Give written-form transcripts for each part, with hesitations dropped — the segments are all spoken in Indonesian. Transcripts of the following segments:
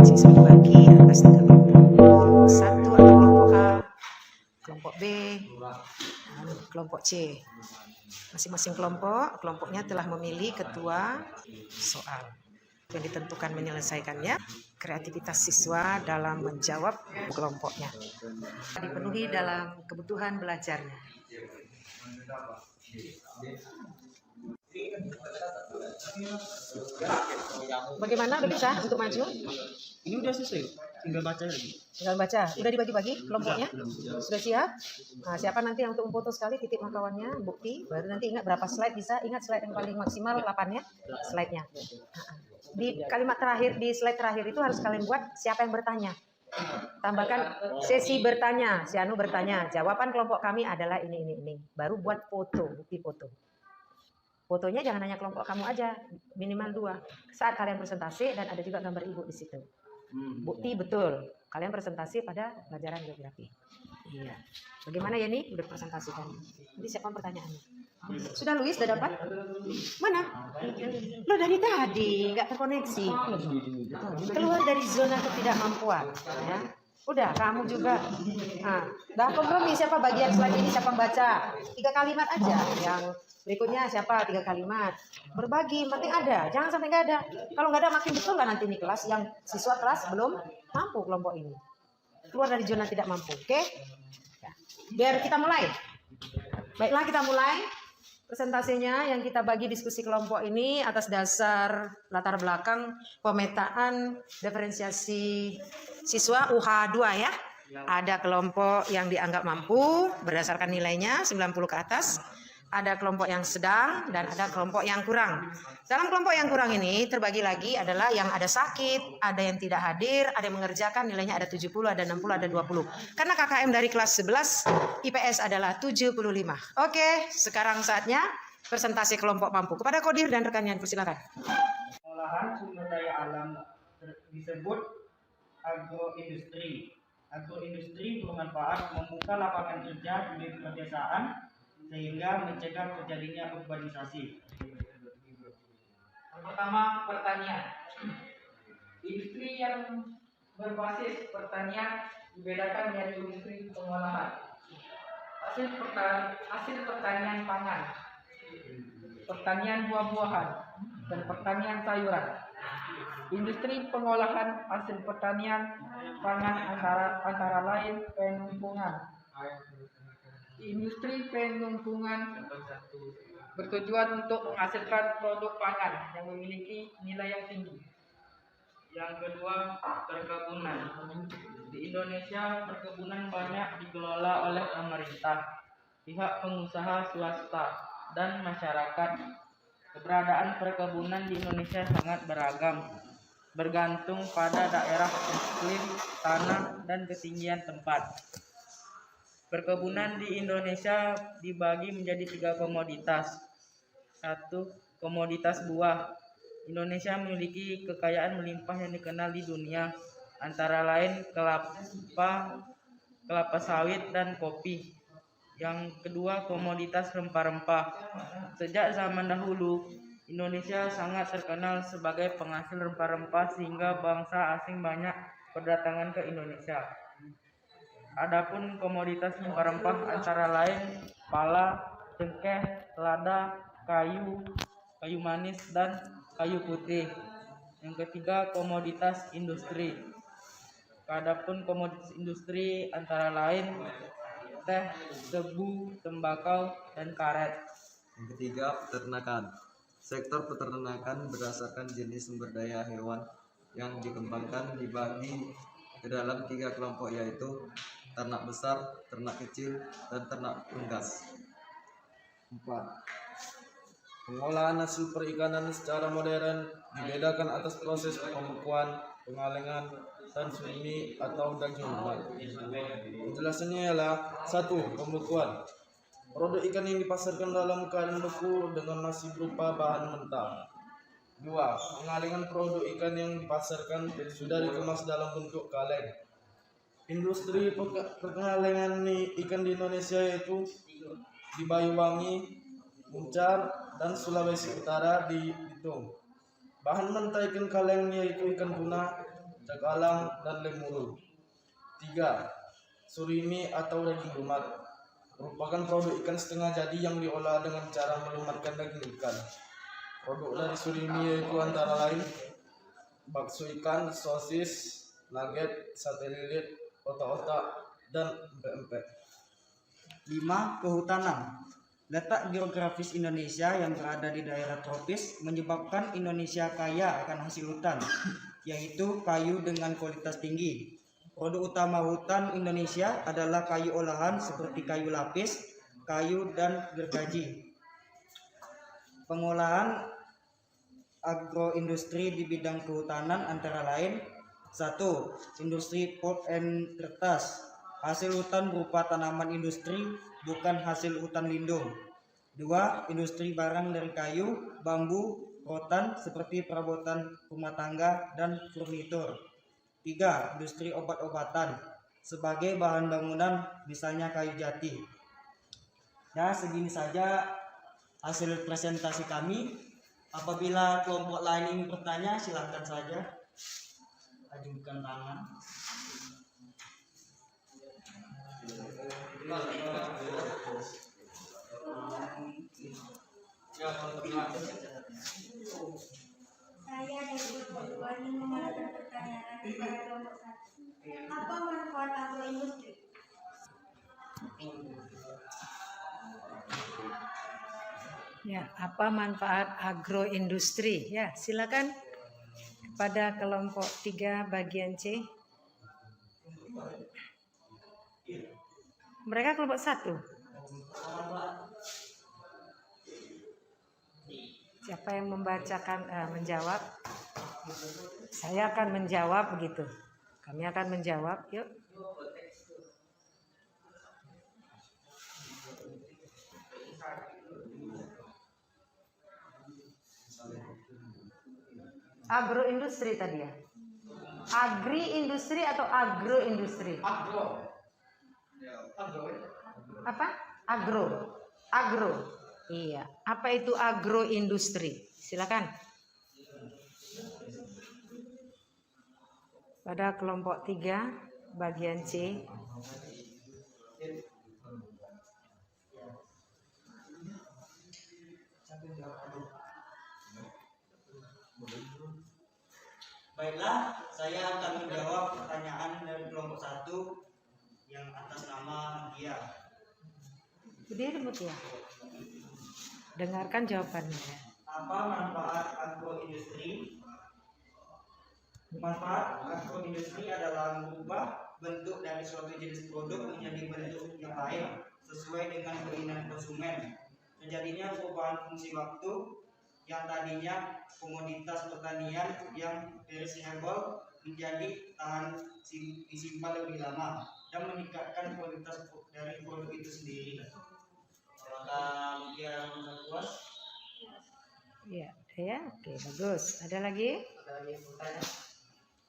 Siswa dibagi atas 3 kelompok. Kelompok 1 atau kelompok A, kelompok B, dan kelompok C. Masing-masing kelompoknya telah memilih ketua soal yang ditentukan menyelesaikannya. Kreativitas siswa dalam menjawab kelompoknya dipenuhi dalam kebutuhan belajarnya. Bagaimana, udah bisa untuk maju? Ini udah selesai, tinggal baca lagi. Tinggal baca. Udah dibagi-bagi kelompoknya? Sudah siap? Nah, siapa nanti yang untuk memfoto sekali titik markawannya, bukti, baru nanti ingat berapa slide bisa. Ingat slide yang paling maksimal 8 ya, slide-nya. Di kalimat terakhir, di slide terakhir itu harus kalian buat siapa yang bertanya. Tambahkan sesi bertanya, si Anu bertanya, jawaban kelompok kami adalah ini. Baru buat foto, bukti foto. Fotonya jangan hanya kelompok kamu aja, minimal 2. Saat kalian presentasi dan ada juga gambar ibu di situ. Bukti betul, kalian presentasi pada pelajaran geografi. Iya. Bagaimana ya nih? Udah presentasikan. Nanti siapa pertanyaannya? Sudah Luis, sudah dapat? Mana? Lo dari tadi nggak terkoneksi. Keluar dari zona ketidakmampuan. Ya. Udah, kamu juga. Nah, dah kompromi siapa bagian slide ini siapa baca? 3 kalimat aja. Yang berikutnya siapa 3 kalimat. Berbagi, penting ada. Jangan sampai nggak ada. Kalau nggak ada makin betul nggak nanti ini kelas yang siswa kelas belum mampu kelompok ini. Keluar dari zona tidak mampu. Oke? Ya. Biar kita mulai. Baiklah, kita mulai. Presentasinya yang kita bagi diskusi kelompok ini atas dasar latar belakang pemetaan diferensiasi siswa UH2 ya. Ada kelompok yang dianggap mampu berdasarkan nilainya 90 ke atas. Ada kelompok yang sedang dan ada kelompok yang kurang. Dalam kelompok yang kurang ini terbagi lagi adalah yang ada sakit, ada yang tidak hadir, ada yang mengerjakan nilainya ada 70, ada 60, ada 20. Karena KKM dari kelas 11, IPS adalah 75. Oke, sekarang saatnya presentasi kelompok mampu. Kepada Kodir dan rekannya, persilakan. Pengolahan sumber daya alam disebut agroindustri. Agroindustri bermanfaat membuka lapangan kerja di pedesaan sehingga mencegah terjadinya urbanisasi. Yang pertama, pertanian. Industri yang berbasis pertanian dibedakan dari industri pengolahan. Hasil pertanian pangan, pertanian buah-buahan, dan pertanian sayuran. Industri pengolahan hasil pertanian pangan antara lain penumpungan. Industri penumpungan bertujuan untuk menghasilkan produk pangan yang memiliki nilai yang tinggi. Yang kedua, perkebunan. Di Indonesia, perkebunan banyak dikelola oleh pemerintah, pihak pengusaha swasta, dan masyarakat. Keberadaan perkebunan di Indonesia sangat beragam, bergantung pada daerah, iklim, tanah, dan ketinggian tempat. Perkebunan di Indonesia dibagi menjadi 3 komoditas. 1. Komoditas buah. Indonesia memiliki kekayaan melimpah yang dikenal di dunia, antara lain kelapa sawit, dan kopi. Yang kedua, komoditas rempah-rempah. Sejak zaman dahulu, Indonesia sangat terkenal sebagai penghasil rempah-rempah sehingga bangsa asing banyak berdatangan ke Indonesia. Adapun komoditas rempah-rempah antara lain pala, cengkeh, lada, kayu manis, dan kayu putih. Yang ketiga, komoditas industri. Adapun komoditas industri antara lain teh, tebu, tembakau, dan karet. Yang ketiga, peternakan. Sektor peternakan berdasarkan jenis sumber daya hewan yang dikembangkan dibagi ke dalam 3 kelompok, yaitu ternak besar, ternak kecil, dan ternak unggas. 4. Pengolahan hasil perikanan secara modern dibedakan atas proses pembekuan, pengalengan, dan semi atau daging lunak. Penjelasannya ialah 1. Pembekuan. Produk ikan yang dipasarkan dalam keadaan beku dengan masih berupa bahan mentah. 2. Pengalengan produk ikan yang dipasarkan sudah dikemas dalam bentuk kaleng. Industri pengalengan ikan di Indonesia yaitu di Banyuwangi, Muncar, dan Sulawesi Utara dihitung. Bahan mentah ikan kaleng yaitu ikan tuna, cakalang, dan lemuru. 3. Surimi atau daging lumat merupakan produk ikan setengah jadi yang diolah dengan cara melumatkan daging ikan. Produk dari surimi yaitu antara lain bakso ikan, sosis, nugget, sate lilit, otak-otak, dan empek-empek. 5. Kehutanan. Letak geografis Indonesia yang berada di daerah tropis menyebabkan Indonesia kaya akan hasil hutan, yaitu kayu dengan kualitas tinggi. Produk utama hutan Indonesia adalah kayu olahan seperti kayu lapis, kayu, dan gergaji. Pengolahan agroindustri di bidang kehutanan antara lain: 1. Industri pulp and kertas. Hasil hutan berupa tanaman industri, bukan hasil hutan lindung. 2. Industri barang dari kayu, bambu, rotan seperti perabotan rumah tangga dan furnitur. 3. Industri obat-obatan sebagai bahan bangunan, misalnya kayu jati. Ya, segini saja hasil presentasi kami. Apabila kelompok lain ingin bertanya, silakan saja ajukan tangan. Saya dari kelompok 2 ingin mengajukan pertanyaan kepada kelompok 1. Apa manfaat agroindustri? Ya, apa manfaat agroindustri? Ya, silakan pada kelompok 3 bagian C. Mereka kelompok 1. Siapa yang membacakan, menjawab? Saya akan menjawab begitu. Kami akan menjawab. Yuk. Agroindustri tadi ya. Agri-industri atau agroindustri? Agro. Apa? Agro. Agro. Iya. Apa itu agroindustri? Silakan. Pada kelompok 3 bagian C. Baiklah, saya akan menjawab pertanyaan dari kelompok 1 yang atas nama dia. Berdiri ya. Dengarkan jawabannya. Apa manfaat agroindustri? Manfaat agroindustri adalah mengubah bentuk dari suatu jenis produk menjadi bentuk yang lain sesuai dengan keinginan konsumen. Terjadinya perubahan fungsi waktu yang tadinya komoditas pertanian yang perishable menjadi tahan disimpan lebih lama dan meningkatkan kualitas dari produk itu sendiri. Apakah dia puas? Iya, ya. Oke, bagus. Ada lagi? Ada lagi yang bertanya?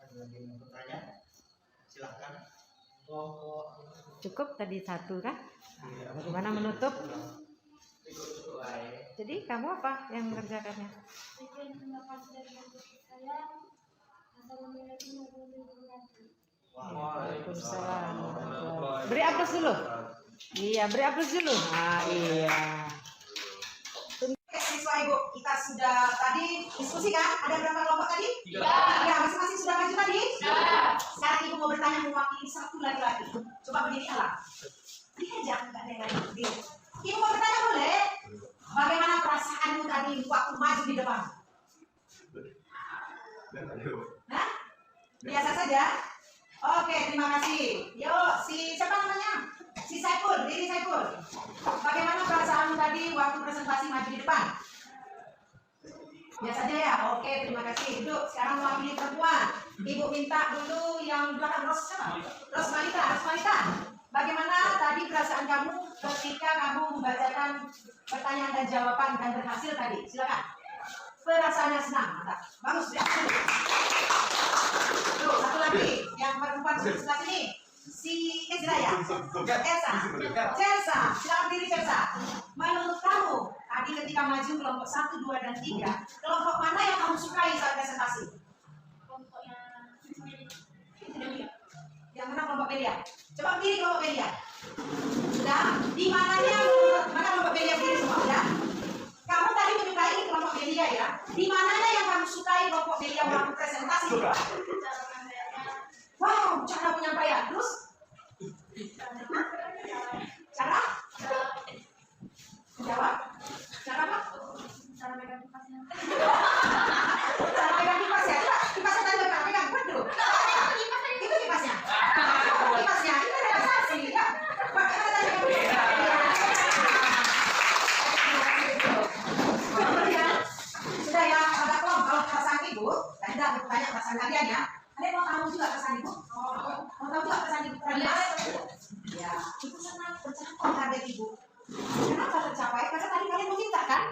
Ada lagi yang bertanya? Silahkan. Cukup tadi 1 kan? Bagaimana menutup? Jadi kamu apa yang mengerjakannya? Sekian terima kasih dari saya. Assalamualaikum warahmatullahi wabarakatuh. Waalaikumsalam. Beri aplaus dulu. Iya, beri aplaus dulu. Nah, iya. Siswa Ibu, kita sudah tadi diskusi kan? Ada berapa kelompok tadi? 3. Ya, masing-masing sudah maju tadi? Sekarang Ibu mau bertanya mewakili 1 laki-laki. Coba berdiri Allah. Diajak enggak ada yang berdiri. Ibu mau bertanya boleh? Bagaimana perasaanmu tadi waktu maju di depan? Hah? Biasa saja? Oke, terima kasih. Yuk, siapa namanya? Si Saiful, diri Saiful. Bagaimana perasaanmu tadi waktu presentasi maju di depan? Biasa aja ya? Oke, terima kasih. Duduk, sekarang mewakili perempuan. Ibu minta dulu yang belakang Rosmalita. Bagaimana tadi perasaan kamu ketika kamu membacakan pertanyaan dan jawaban dan berhasil tadi? Silakan. Perasaannya senang, mantap. Bagus ya. Tuh, satu lagi yang perempuan sebelah sini. Si Ezra ya? Celsa, silakan diri Celsa. Menurut kamu, tadi ketika maju kelompok 1, 2, dan 3, kelompok mana yang kamu sukai saat ya. Di mananya yang kamu sukai kelompok B yang kamu presentasi? Wow, cara penyampaian. Terus? Cara? Jawab. Cara apa? Cara megang kipasnya. Cara pegang kipas ya. Coba kipasnya tadi pegang, pegang. Waduh. Itu kipasnya. Kipasnya. Itu relaksasi. Ya. Bagaimana tadi kemudian sudah ya, agak plong kalau perasaan ibu. Tadi udah aku tanya perasaan kalian ya. Ada yang mau tahu juga perasaan ibu? Mau tahu juga perasaan ibu? Ya, ibu senang tercapai target ibu. Kenapa tercapai? Karena tadi kalian meminta kan?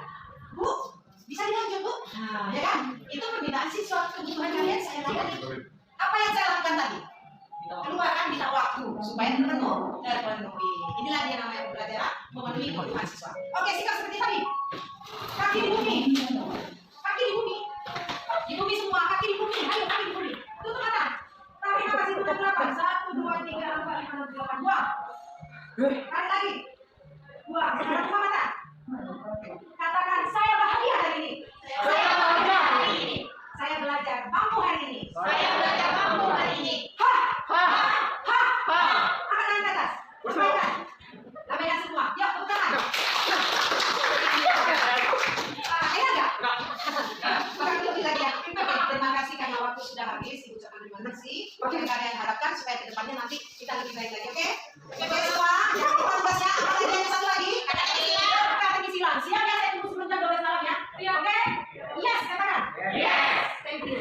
Bu, bisa dilanjut bu? Nah, ya kan? Itu permintaan siswa, kebutuhan kalian saya layani. Apa yang saya lakukan tadi? Keluarkan minta waktu supaya terpenuhi. Inilah dia namanya pembelajaran memenuhi kebutuhan siswa. Oke, sikap seperti tadi. Kaki di bumi. Kaki di bumi. Di bumi semua, kaki di bumi. Ayo, kaki di bumi. Tutup mata. Tarik nafas itu ke 8. 1, 2, 3, 4, 5, 6, 7, 8. Buang. Tarik lagi. Buang. Sekarang buka mata. Katakan, saya bahagia hari ini. Saya bahagia hari ini. Saya belajar mampu hari ini. Saya belajar mampu hari ini. Ha! Ha! Ha! Ha! Angkat tangan ke atas. Sampaikan. Lambaikan semua. Yuk, tepuk tangan. Enak nggak? Maka lebih lagi ya. Terima kasih karena waktu sudah habis. Ibu ucapkan terima kasih. Oke, kalian harapkan supaya kedepannya nanti kita lebih baik lagi. Oke? Oke semua. Jangan lupa tugasnya. Ada yang satu lagi. Kata silang. Siap ya, saya tunggu sebelum jam 12 malam ya. Oke? Yes, katakan. Yes. Thank you.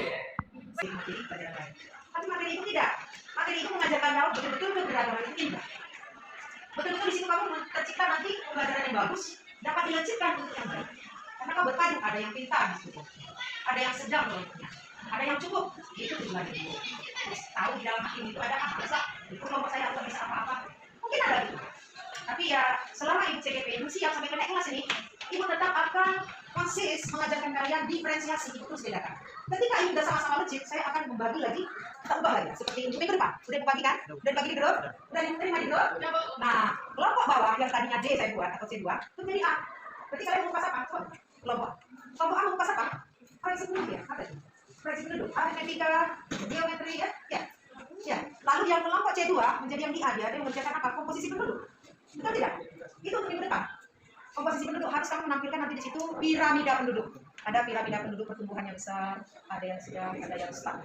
Tapi materi itu tidak. Materi itu mengajarkan kamu betul-betul keberagaman itu tidak. Betul-betul di situ kamu tercipta nanti pembelajaran yang bagus, dapat dilanjutkan untuk yang baik. Karena kau berpadu, ada yang pintar di situ, ada yang sedang kelompoknya, ada yang cukup. Itu tujuan ibu. Tahu di dalam hati itu ada apa? Bisa itu kelompok saya atau bisa apa-apa? Mungkin ada itu. Tapi ya selama ibu CGP ibu siap sampai ke naik kelas ini, ibu tetap akan konsis mengajarkan kalian diferensiasi itu terus bedakan. Ketika ibu sudah sama-sama legit, saya akan membagi lagi, kita ubah lagi. Seperti untuk minggu depan, udah dibagi kan? Udah dibagi di grup, udah diterima di grup. Nah, kelompok bawah yang tadinya D saya buat atau C2 itu jadi A. Berarti kalian mau pas apa? Coba kelompok A mau pas apa? Proyeksi penduduk ya? Apa itu? Proyeksi penduduk, aritmetika, geometri ya? Ya. Lalu yang kelompok C2 menjadi yang di A, dia ada yang mengerjakan apa? Komposisi penduduk. Betul tidak? Itu untuk minggu depan. Komposisi penduduk harus kamu menampilkan nanti di situ piramida penduduk. Ada piramida penduduk pertumbuhannya besar, ada yang sedang, ada yang stuck.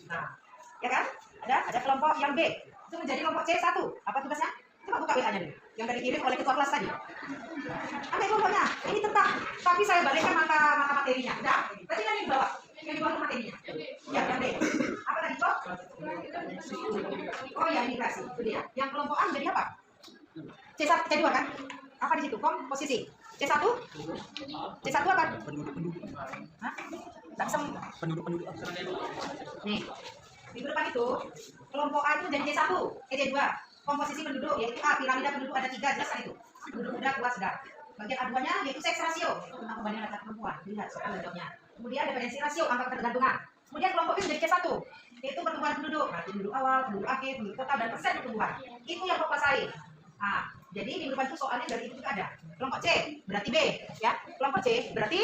Nah, ya kan? Ada kelompok yang B. Itu menjadi kelompok C1. Apa tugasnya? Coba buka WA-nya dulu. Yang dari dikirim oleh ketua kelas tadi. Ambil kelompoknya. Ini tetap, tapi saya balikkan mata materinya. Udah? Berarti kan yang di bawah. Yang di bawah itu materinya. Ya, yang B. Apa tadi, Cok? Oh ya, imigrasi. Itu dia. Yang kelompok A menjadi apa? C2 kan? Apa di situ? Komposisi. C1? C1 apa? Hah? Nggak bisa. Penduduk. Nih. Minggu depan itu, kelompok A itu jadi C1, C2. Komposisi penduduk, yaitu A, piramida penduduk ada 3, jelas kan itu. Penduduk muda, tua, sedang. Bagian A2-nya yaitu seks rasio, tentang pembandingan laki-laki perempuan. Lihat soal jawabnya. Kemudian dependensi rasio, angka ketergantungan. Kemudian kelompok B menjadi C1, yaitu pertumbuhan penduduk. Nah, penduduk awal, penduduk akhir, penduduk total, dan persen pertumbuhan. Itu yang kau kuasai. Nah, jadi minggu depan itu soalnya dari itu juga ada. Kelompok C berarti B, ya. Kelompok C berarti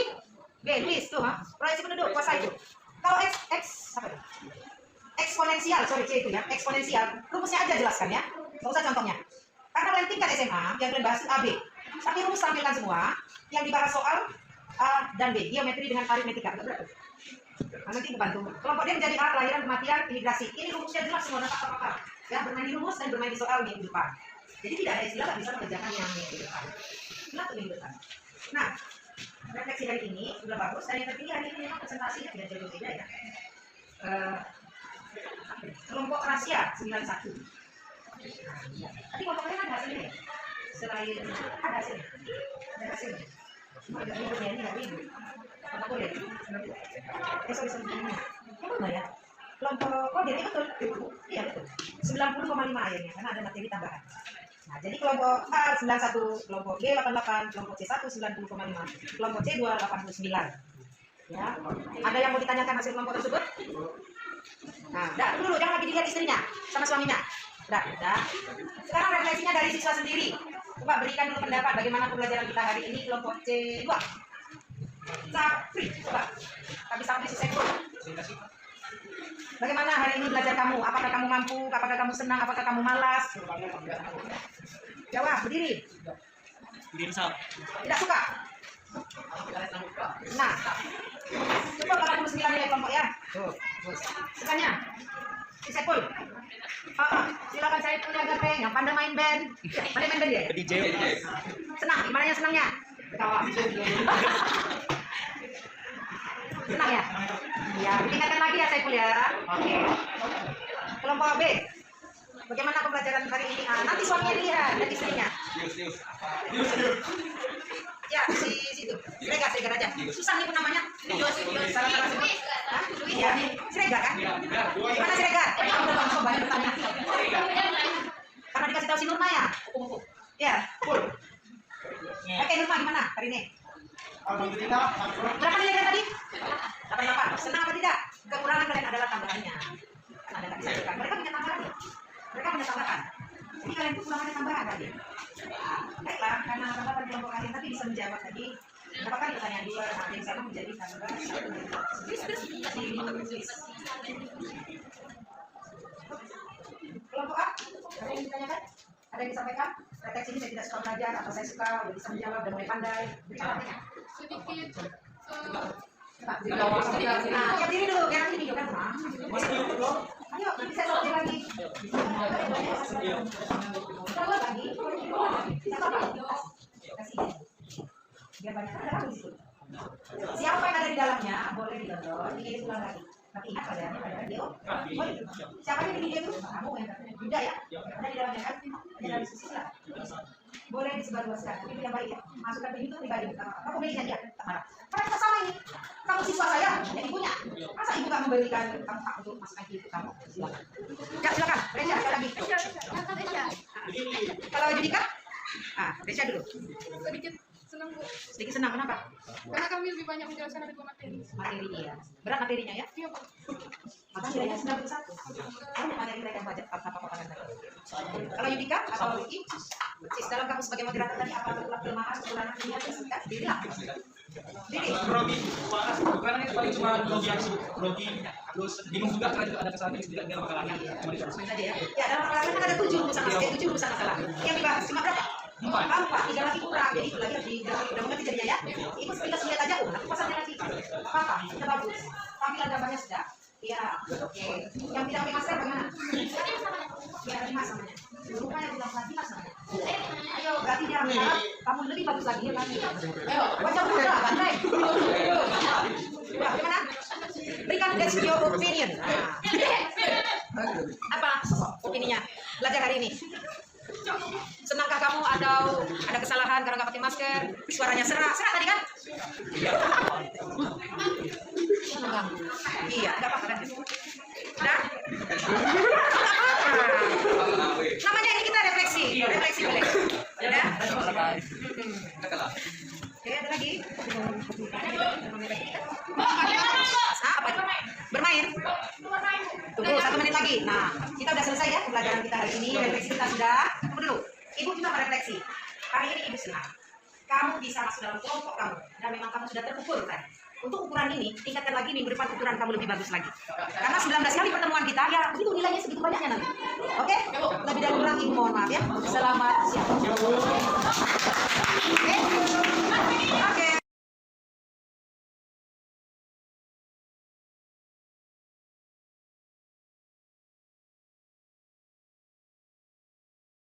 B, tulis tuh, proyeksi penduduk kuasai itu. Kalau X apa itu? Eksponensial, sorry C itu ya, eksponensial. Rumusnya aja jelaskan ya, nggak usah contohnya. Karena kalian tingkat SMA, yang kalian bahas itu AB. Tapi rumus tampilkan semua, yang dibahas soal A dan B, geometri dengan aritmetika. Nah, nanti dibantu. Kelompok D menjadi A, kelahiran, kematian, imigrasi. Ini rumusnya jelas semua, dapat apa-apa. Ya, bermain di rumus dan bermain di soal minggu depan. Jadi tidak ada istilah nggak bisa mengerjakan yang minggu depan. Nah, minggu depan. Nah, refleksi hari ini sudah bagus. Dan yang terpilih hari ini memang presentasinya tidak jauh beda ya. Kelompok rahasia 91. Tapi kelompok lain ada hasilnya ya? Selain ada hasilnya. Ada hasilnya. Cuma agak ribetnya ini nggak ribet. Apa boleh? Sorry. Yang mana ya? Kelompok dia betul. Iya betul. 90,5 akhirnya karena ada materi tambahan. Nah, jadi kelompok A 91, kelompok B 88, kelompok C1 90,5, kelompok C2 89. Ya. Ada yang mau ditanyakan hasil kelompok tersebut? Nah, udah dulu jangan lagi dilihat istrinya sama suaminya. Udah. Sekarang refleksinya dari siswa sendiri. Coba berikan dulu pendapat bagaimana pembelajaran kita hari ini kelompok C2. Sapri, coba. Tapi Sapri si Saiful. Bagaimana hari ini belajar kamu? Apakah kamu mampu? Apakah kamu senang? Apakah kamu malas? Jawab, berdiri. Tidak suka? Nah, coba kalau kamu 9 nilai kelompok ya. Tuh, sukanya? Si Saiful. Silakan Saiful ya Gapeng, yang pandai main band. Pandai main band ya? DJ. Senang, gimana yang senangnya? Ketawa. Senang ya? Ya, ditingkatkan lagi ya Saiful ya. Oke. Kelompok B. Bagaimana pembelajaran hari ini? Nanti suaminya dilihat dan istrinya. Ya, si situ. Siregar aja. Susah nih namanya. Salah sebut. Iya, Siregar kan? Gimana Siregar? Kamu udah langsung banyak bertanya. Karena dikasih tahu si Nurma ya. Ya, full. Oke, Nurma gimana hari ini? Berapa nilai tadi? 88. Senang apa tidak? Kekurangan kalian adalah tambahannya. Ada tak disatukan. Mereka punya tambahan. Mereka punya tambahan. Jadi kalian itu kurangannya tambahan tadi. Baiklah, karena tambahan kelompok kalian tapi bisa menjawab tadi. Apakah pertanyaan dua yang sama menjadi tambahan? Kelompok A, ada yang ditanyakan? Ada yang disampaikan? Teks ini saya tidak suka belajar atau saya suka, udah bisa menjawab dan mulai pandai. Berikan artinya. Nah, siap diri dulu, biar nanti video kan. Ayo, nanti saya sortir lagi. Kalau lagi, kasih. Biar banyak ada kamu di situ. Siapa yang ada di dalamnya boleh ditonton, ini ulang lagi. Tapi ingat pada video. Siapa yang di video itu? Kamu yang Yuda ya. Ada di dalamnya kan? Ada dalam diskusi lah. Boleh disebarluaskan. Itu yang baik ya. Masukkan ke YouTube pribadi. Kamu belinya dia. Tak marah. Karena kita sama ini. Kamu siswa saya, jadi ibunya. Masa ibu kamu memberikan kamu hak untuk masukkan ke YouTube kamu? Silakan. Ya, silakan. Resya, ada lagi. Kalau Judika? Resya dulu. Senang Bu, Sedikit senang, kenapa? karena kami lebih banyak menjelaskan dari dua materi. Materinya ya. Berat materinya ya? Iya Pak. Maka nilainya 91. Banyak materi mereka yang baca apa-apa tadi. Kalau Yudika atau Ricky, Sis, dalam kamu sebagai moderator tadi apa telah kelemahan, kekurangan ini tersekat? Dirilah. Diri. Grogi, karena itu paling cuma grogi yang sibuk, grogi, terus bingung juga karena juga ada kesalahan yang tidak dalam makalannya. Main aja ya. Ya, dalam makalah kan ada 7 urusan masalah, 7 urusan masalah. Yang dibahas cuma berapa? 4, 3 lagi kurang. Jadi itu lagi harus udah mengerti jadinya ya. Ibu tinggal lihat aja, nanti pasarnya lagi. Apa? Sudah bagus. Tampilan gambarnya sudah. Iya, oke. Yang tidak pakai masker bagaimana? Ya, Dimas namanya. Rupanya tidak lagi Dimas namanya. Ayo, berarti dia harap kamu lebih bagus lagi ya lagi. Ayo, wajah muda, bandai. Ya, gimana? Berikan that's your opinion. Apa opininya? Belajar hari ini. Senangkah kamu atau ada kesalahan karena nggak pakai masker? Suaranya serak tadi kan? Senang. Iya, nggak apa-apa kan? Udah? Namanya ini kita refleksi boleh. Udah? Oke, ada lagi? Apa itu? Bermain? Tunggu 1 menit lagi. Nah, kita udah selesai ya pembelajaran kita hari ini. Refleksi kita sudah. Tunggu dulu. Ibu juga merefleksi. Hari ini ibu senang. Kamu bisa masuk dalam kelompok kamu dan memang kamu sudah terukur kan? Untuk ukuran ini, tingkatkan lagi minggu depan ukuran kamu lebih bagus lagi. Karena 19 kali pertemuan kita, ya itu nilainya segitu banyaknya nanti. Oke? Lebih dan kurang ibu mohon maaf ya. Selamat siang.